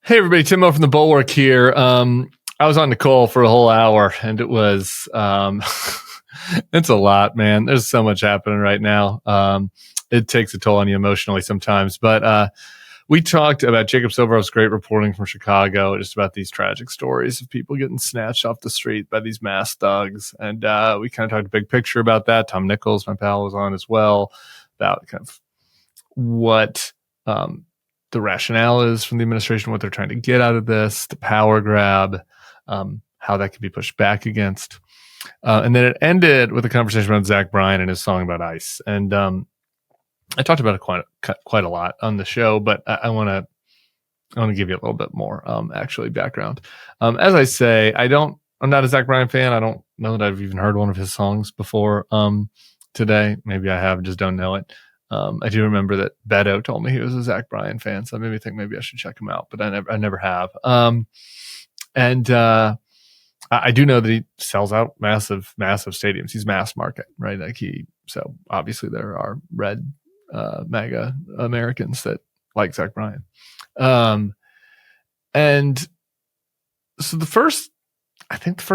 Hey everybody, Timo from the Bulwark here. I was on Nicolle for a whole hour, and it was it's a lot, man. There's so much happening right now. It takes a toll on you emotionally sometimes. But we talked about Jacob Silvero's great reporting from Chicago, just about these tragic stories of people getting snatched off the street by these masked thugs, and we kind of talked big picture about that. Tom Nichols, my pal, was on as well, about kind of what the rationale is from the administration, what they're trying to get out of this, the power grab, how that can be pushed back against. And then it ended with a conversation about Zach Bryan and his song about ICE. And I talked about it quite a lot on the show, but I want to give you a little bit more actually background. As I say, I'm not a Zach Bryan fan. I don't know that I've even heard one of his songs before today. Maybe I have, just don't know it. I do remember that Beto told me he was a Zach Bryan fan, so that made me think maybe I should check him out, but I never have. I do know that he sells out massive stadiums. He's mass market, right? So obviously there are red MAGA Americans that like Zach Bryan. And so the first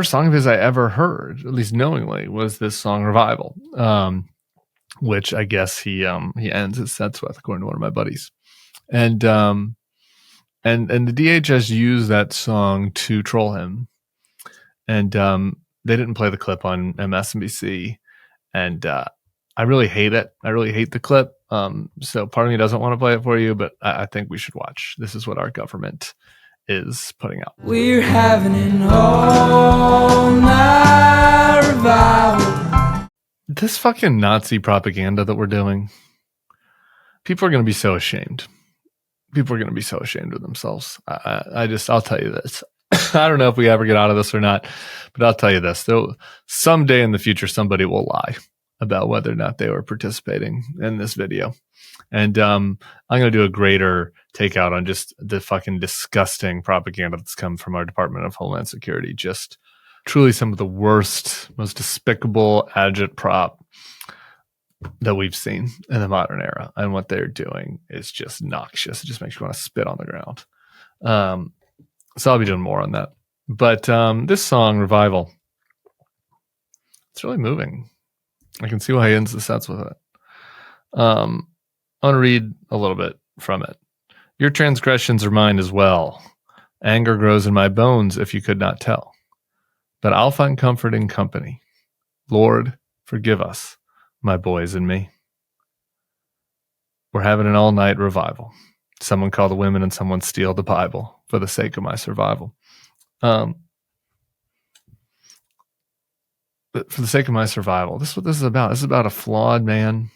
song of his I ever heard, at least knowingly, was this song Revival. Which I guess he ends his sets with, according to one of my buddies. And the DHS used that song to troll him. And they didn't play the clip on MSNBC. And I really hate it. I really hate the clip. So part of me doesn't want to play it for you, but I think we should watch. This is what our government is putting out. We're having an all-night revival. This fucking Nazi propaganda that we're doing, people are going to be so ashamed. People are going to be so ashamed of themselves. I'll tell you this. I don't know if we ever get out of this or not, but I'll tell you this. Someday in the future, somebody will lie about whether or not they were participating in this video. And I'm going to do a greater takeout on just the fucking disgusting propaganda that's come from our Department of Homeland Security. Just truly some of the worst, most despicable agitprop that we've seen in the modern era. And what they're doing is just noxious. It just makes you want to spit on the ground. So I'll be doing more on that. But this song, Revival, it's really moving. I can see why he ends the sets with it. I want to read a little bit from it. Your transgressions are mine as well. Anger grows in my bones if you could not tell. But I'll find comfort in company. Lord, forgive us, my boys and me. We're having an all-night revival. Someone call the women and someone steal the Bible for the sake of my survival. For the sake of my survival. This is what this is about. This is about a flawed man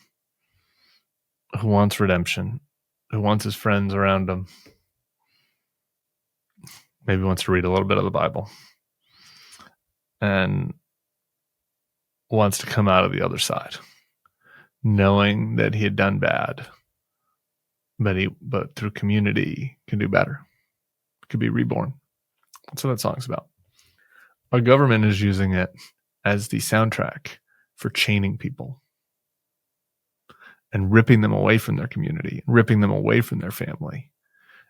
who wants redemption, who wants his friends around him. Maybe wants to read a little bit of the Bible. And wants to come out of the other side, knowing that he had done bad, but through community can do better, could be reborn. That's what that song's about. Our government is using it as the soundtrack for chaining people and ripping them away from their community, ripping them away from their family,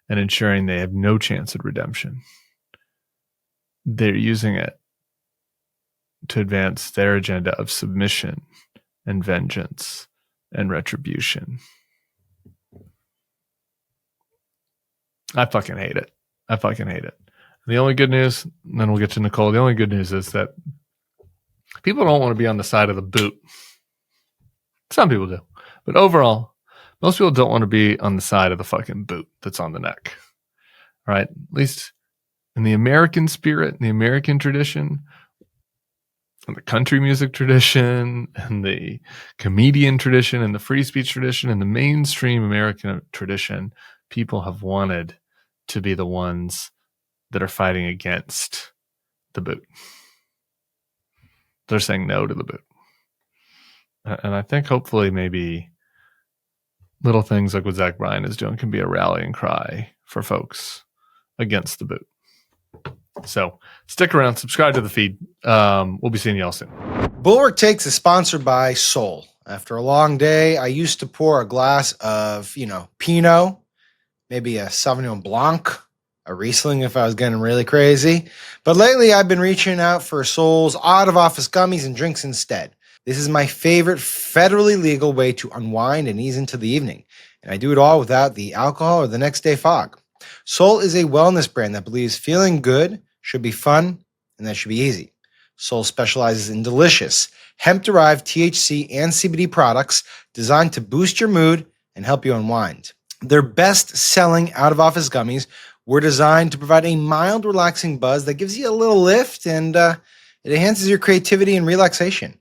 and ensuring they have no chance at redemption. They're using it to advance their agenda of submission and vengeance and retribution. I fucking hate it. The only good news, and then we'll get to Nicolle, the only good news is that people don't want to be on the side of the boot. Some people do. But overall, most people don't want to be on the side of the fucking boot that's on the neck. All right? At least in the American spirit, in the American tradition, and the country music tradition, and the comedian tradition, and the free speech tradition, and the mainstream American tradition, people have wanted to be the ones that are fighting against the boot. They're saying no to the boot. And I think hopefully maybe little things like what Zach Bryan is doing can be a rallying cry for folks against the boot. So stick around, subscribe to the feed. We'll be seeing y'all soon. Bulwark Takes is sponsored by Soul. After a long day, I used to pour a glass of, Pinot, maybe a Sauvignon Blanc. a Riesling if I was getting really crazy. But lately, I've been reaching out for Sol's out-of-office gummies and drinks instead. This is my favorite federally legal way to unwind and ease into the evening. And I do it all without the alcohol or the next day fog. Sol is a wellness brand that believes feeling good should be fun and that should be easy. Sol specializes in delicious, hemp-derived THC and CBD products designed to boost your mood and help you unwind. Their best-selling out-of-office gummies were designed to provide a mild, relaxing buzz that gives you a little lift and it enhances your creativity and relaxation.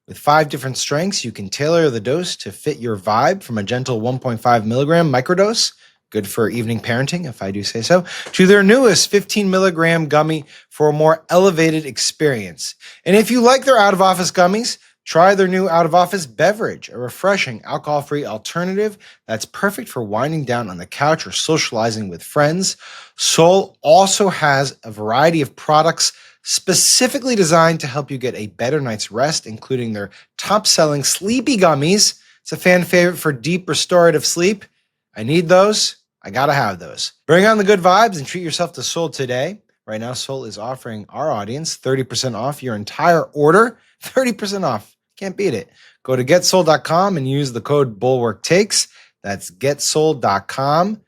With 5 different strengths, you can tailor the dose to fit your vibe, from a gentle 1.5 milligram microdose, good for evening parenting, if I do say so, to their newest 15 milligram gummy for a more elevated experience. And if you like their out-of-office gummies, try their new out-of-office beverage, a refreshing alcohol-free alternative that's perfect for winding down on the couch or socializing with friends. Sol also has a variety of products specifically designed to help you get a better night's rest, including their top-selling Sleepy Gummies. It's a fan favorite for deep restorative sleep. I need those. I gotta have those. Bring on the good vibes and treat yourself to Sol today. Right now, Sol is offering our audience 30% off your entire order. 30% off. Can't beat it. Go to getsol.com and use the code BulwarkTakes. That's getsol.com.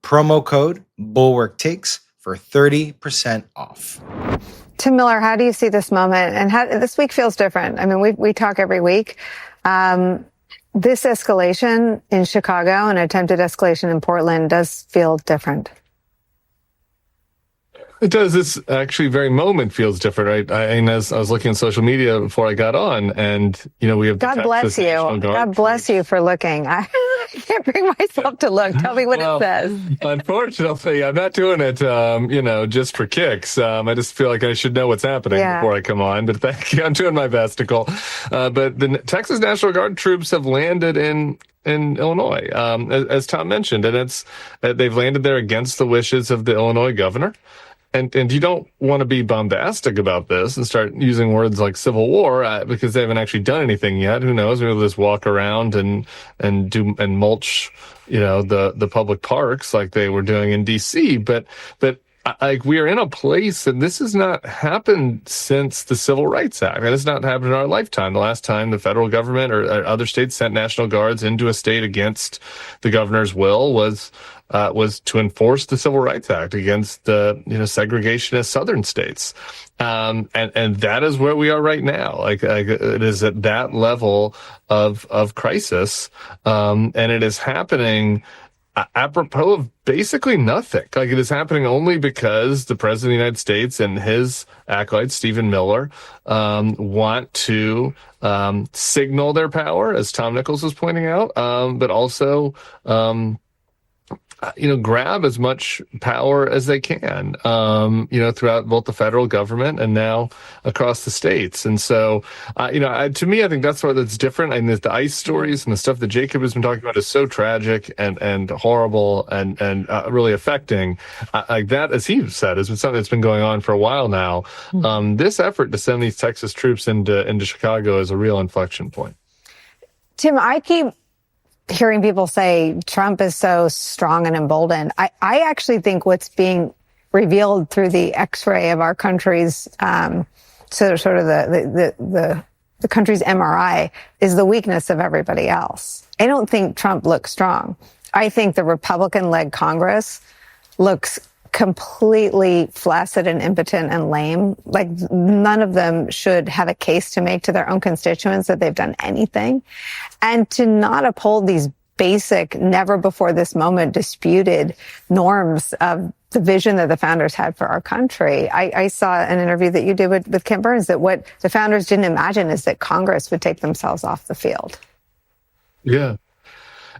Promo code BulwarkTakes for 30% off. Tim Miller, how do you see this moment? And how this week feels different. I mean, we talk every week. This escalation in Chicago and attempted escalation in Portland does feel different. It does. This actually very moment feels different, right? And as I was looking on social media before I got on, and we have God bless you. God bless you for looking. I can't bring myself to look. Tell me what it says. Unfortunately, I'm not doing it, just for kicks. I just feel like I should know what's happening before I come on. But thank you. I'm doing my best, Nicole. But the Texas National Guard troops have landed in Illinois, as Tom mentioned, and they've landed there against the wishes of the Illinois governor. And you don't want to be bombastic about this and start using words like civil war because they haven't actually done anything yet. Who knows? Maybe they'll just walk around and mulch, the public parks like they were doing in D.C. But we are in a place, and this has not happened since the Civil Rights Act. It has not happened in our lifetime. The last time the federal government or other states sent National Guards into a state against the governor's will was to enforce the Civil Rights Act against the segregationist southern states. And that is where we are right now. Like it is at that level of crisis. And it is happening apropos of basically nothing. Like it is happening only because the president of the United States and his acolyte, Stephen Miller, want to signal their power, as Tom Nichols was pointing out, but also grab as much power as they can, throughout both the federal government and now across the states. And so, to me, I think that's where that's different. And the ICE stories and the stuff that Jacob has been talking about is so tragic and horrible and really affecting. Like that, as he said, has been something that's been going on for a while now. This effort to send these Texas troops into Chicago is a real inflection point. Tim, I keep hearing people say Trump is so strong and emboldened. I actually think what's being revealed through the X-ray of our country's, sort of the country's MRI is the weakness of everybody else. I don't think Trump looks strong. I think the Republican-led Congress looks completely flaccid and impotent and lame. Like none of them should have a case to make to their own constituents that they've done anything. And to not uphold these basic, never before this moment disputed norms of the vision that the founders had for our country. I saw an interview that you did with Ken Burns that what the founders didn't imagine is that Congress would take themselves off the field. Yeah.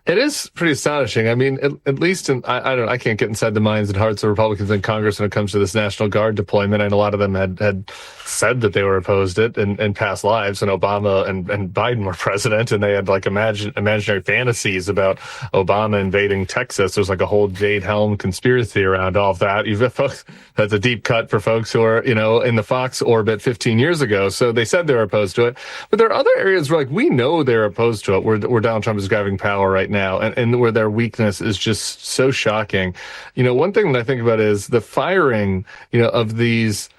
It is pretty astonishing. I mean, at least I can't get inside the minds and hearts of Republicans in Congress when it comes to this National Guard deployment. And a lot of them had said that they were opposed it in past lives when Obama and Biden were president, and they had like imaginary fantasies about Obama invading Texas. There's like a whole Jade Helm conspiracy around all of that. You've got folks, that's a deep cut for folks who are, in the Fox orbit 15 years ago. So they said they were opposed to it. But there are other areas where like we know they're opposed to it, where Donald Trump is grabbing power right now, and where their weakness is just so shocking. One thing that I think about is the firing, of these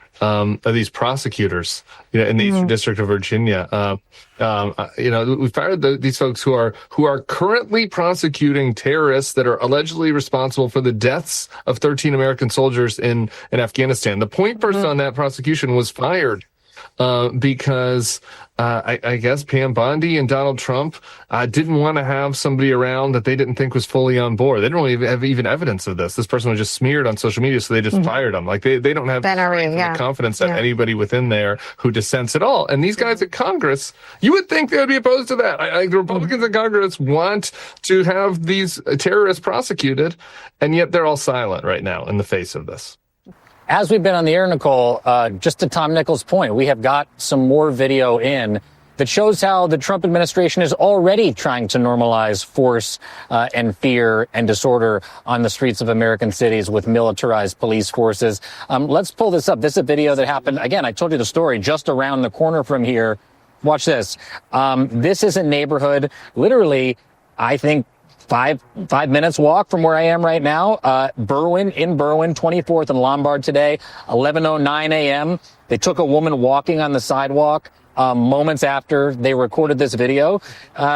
prosecutors, in the Eastern District of Virginia. We fired these folks who are currently prosecuting terrorists that are allegedly responsible for the deaths of 13 American soldiers in Afghanistan. The point person on that prosecution was fired because I guess Pam Bondi and Donald Trump didn't want to have somebody around that they didn't think was fully on board. They didn't really have even evidence of this. This person was just smeared on social media, so they just fired him. Like they don't have the confidence that anybody within there who dissents at all. And these guys at Congress, you would think they would be opposed to that. The Republicans in Congress want to have these terrorists prosecuted, and yet they're all silent right now in the face of this. As we've been on the air, Nicole, just to Tom Nichols' point, we have got some more video in that shows how the Trump administration is already trying to normalize force and fear and disorder on the streets of American cities with militarized police forces. Let's pull this up. This is a video that happened, again, I told you the story, just around the corner from here. Watch this. This is a neighborhood, literally, I think, five minutes walk from where I am right now. Berwyn, 24th and Lombard today, 11:09 a.m. They took a woman walking on the sidewalk moments after they recorded this video.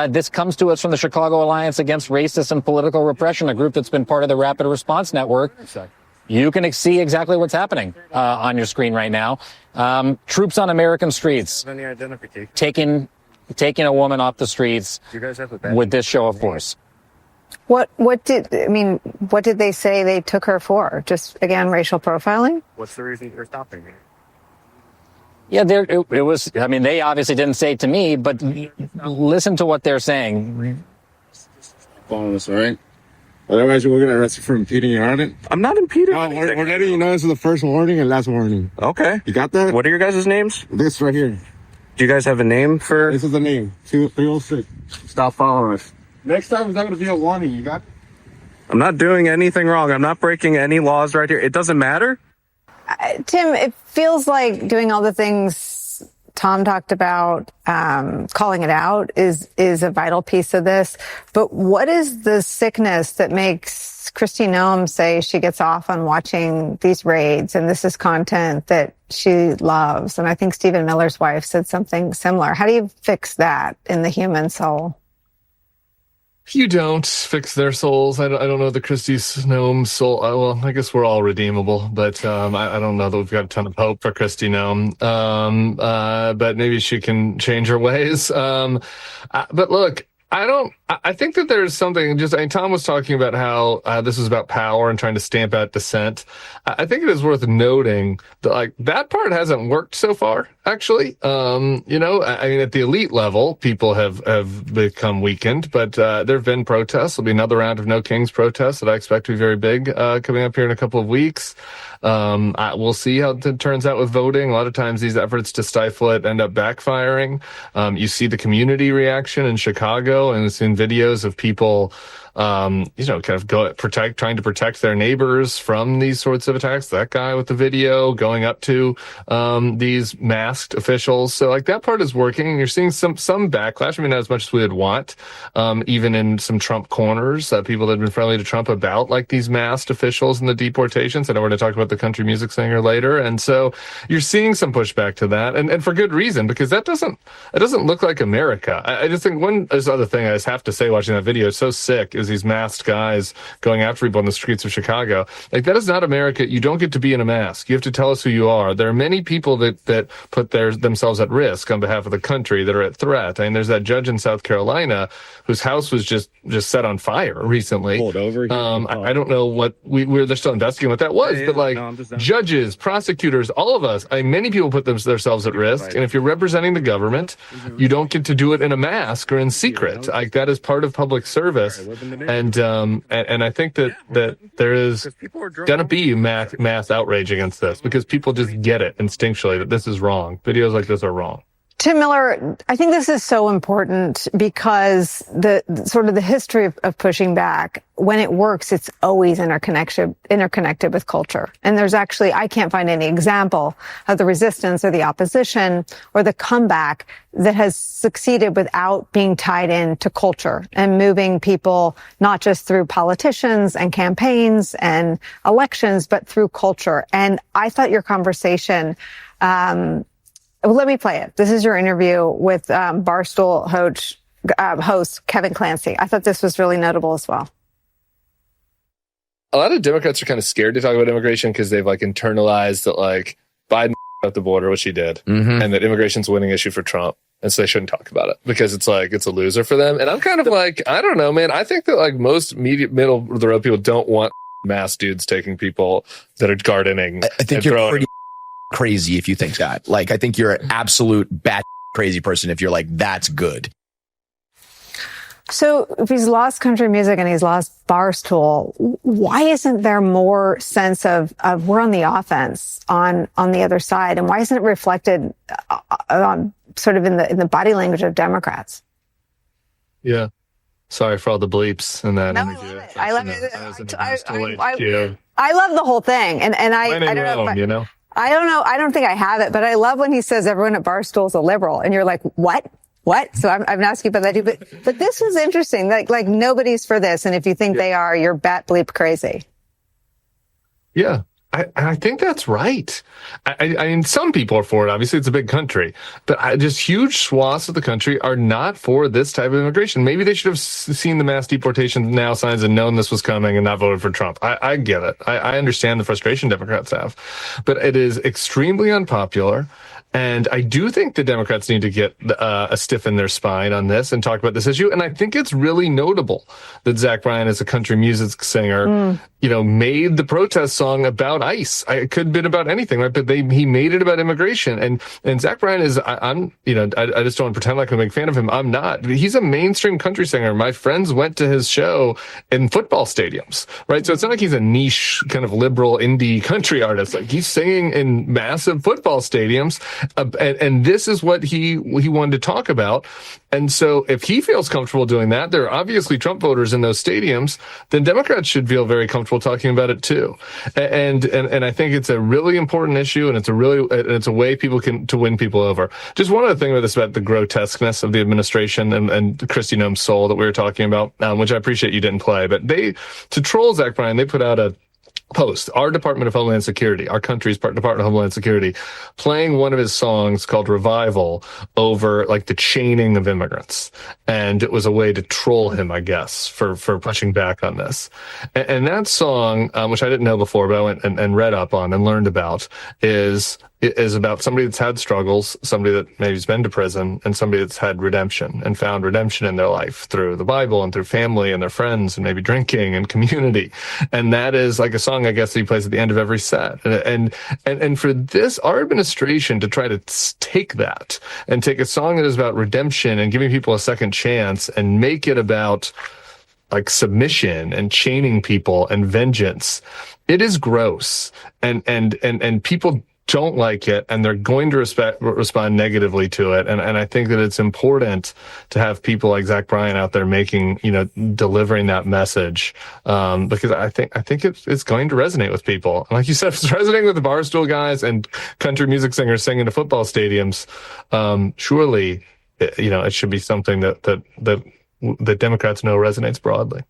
This comes to us from the Chicago Alliance Against Racist and Political Repression, a group that's been part of the Rapid Response Network. You can see exactly what's happening on your screen right now. Troops on American streets taking a woman off the streets with this show of force. What did they say they took her for? Just, again, racial profiling? What's the reason you're stopping me? Yeah, it was, they obviously didn't say it to me, but listen to what they're saying. Following us, all right? Otherwise, we're going to arrest you for impeding your audit. I'm not impeding. No, we're letting you know this is the first warning and last warning. Okay. You got that? What are your guys' names? This right here. Do you guys have a name for... This is the name. 306. Stop following us. Next time, it's not going to be a warning. You got it? I'm not doing anything wrong. I'm not breaking any laws right here. It doesn't matter. Tim, it feels like doing all the things Tom talked about, calling it out is a vital piece of this. But what is the sickness that makes Kristi Noem say she gets off on watching these raids and this is content that she loves? And I think Stephen Miller's wife said something similar. How do you fix that in the human soul? You don't fix their souls. I don't know the Kristi Noem soul. Well, I guess we're all redeemable, but I don't know that we've got a ton of hope for Kristi Noem. But maybe she can change her ways. But look, I think that there's something Tom was talking about how this is about power and trying to stamp out dissent. I think it is worth noting that that part hasn't worked so far, actually. At the elite level, people have become weakened, but there have been protests. There'll be another round of No Kings protests that I expect to be very big, coming up here in a couple of weeks. We'll see how it turns out with voting. A lot of times these efforts to stifle it end up backfiring. You see the community reaction in Chicago, and it's in videos of people, trying to protect their neighbors from these sorts of attacks. That guy with the video going up to these masked officials. So that part is working. You're seeing some backlash. Not as much as we would want, even in some Trump corners, people that have been friendly to Trump about these masked officials and the deportations. I know we're going to talk about the country music singer later. And so you're seeing some pushback to that, and for good reason, because it doesn't look like America. I just think this other thing I just have to say watching that video is so sick is these masked guys going after people on the streets of Chicago. That is not America. You don't get to be in a mask. You have to tell us who you are. There are many people that put themselves at risk on behalf of the country that are at threat. There's that judge in South Carolina whose house was just set on fire recently. Pulled over. I don't know what they're still investigating what that was, but judges, prosecutors, all of us, many people put themselves at risk. And if you're representing the government, you don't get to do it in a mask or in secret. That is part of public service. And I think that there is going to be mass outrage against this because people just get it instinctually that this is wrong. Videos like this are wrong. Tim Miller, I think this is so important because the sort of the history of pushing back, when it works, it's always interconnected with culture. And there's actually, I can't find any example of the resistance or the opposition or the comeback that has succeeded without being tied into culture and moving people not just through politicians and campaigns and elections, but through culture. And I thought your conversation, well, let me play it. This is your interview with Barstool host Kevin Clancy. I thought this was really notable as well. A lot of Democrats are kind of scared to talk about immigration because they've like internalized that like Biden at the border, which he did, and that immigration's a winning issue for Trump. And so they shouldn't talk about it because it's like, it's a loser for them. And I'm kind of like, I don't know, man. I think that like most middle of the road people don't want mass dudes taking people that are gardening. I think you're pretty crazy if you think that. Like, I think you're an absolute bat crazy person if you're like, that's good. So if he's lost country music and he's lost Barstool, why isn't there more sense of we're on the offense on the other side? And why isn't it reflected on sort of in the body language of Democrats? Yeah. Sorry for all the bleeps and that. No, I love it. I love the whole thing. And I don't know. You know? I don't know. I don't think I have it, but I love when he says everyone at Barstool is a liberal, and you're like, what? So I'm asking about that too. But this was interesting. Like nobody's for this, and if you think they are, you're bat bleep crazy. Yeah. I think that's right. I mean, some people are for it. Obviously, it's a big country, but just huge swaths of the country are not for this type of immigration. Maybe they should have seen the mass deportation now signs and known this was coming and not voted for Trump. I get it. I understand the frustration Democrats have, but it is extremely unpopular. And I do think the Democrats need to get a stiff in their spine on this and talk about this issue. And I think it's really notable that Zach Bryan, as a country music singer, made the protest song about ICE. It could have been about anything, right? But he made it about immigration. And Zach Bryan is, I just don't want to pretend like I'm a big fan of him. I'm not. He's a mainstream country singer. My friends went to his show in football stadiums, right? So it's not like he's a niche kind of liberal indie country artist. Like, he's singing in massive football stadiums. And this is what he wanted to talk about. And so if he feels comfortable doing that, there are obviously Trump voters in those stadiums, then Democrats should feel very comfortable talking about it too. And I think it's a really important issue, and it's a way to win people over. Just one other thing about the grotesqueness of the administration and Kristi Noem's soul that we were talking about, which I appreciate you didn't play, but to troll Zach Bryan, they put out a post, our Department of Homeland Security, our country's Department of Homeland Security, playing one of his songs called Revival over like the chaining of immigrants. And it was a way to troll him, I guess, for pushing back on this. And that song, which I didn't know before, but I went and read up on and learned about, is about somebody that's had struggles, somebody that maybe's been to prison, and somebody that's had redemption and found redemption in their life through the Bible and through family and their friends and maybe drinking and community. And that is like a song, I guess, that he plays at the end of every set. And for this, our administration to try to take that and take a song that is about redemption and giving people a second chance and make it about like submission and chaining people and vengeance, it is gross. And people don't like it, and they're going to respond negatively to it. And I think that it's important to have people like Zach Bryan out there delivering that message, because I think it's going to resonate with people. And like you said, if it's resonating with the Barstool guys and country music singers singing to football stadiums, surely, it should be something that Democrats know resonates broadly.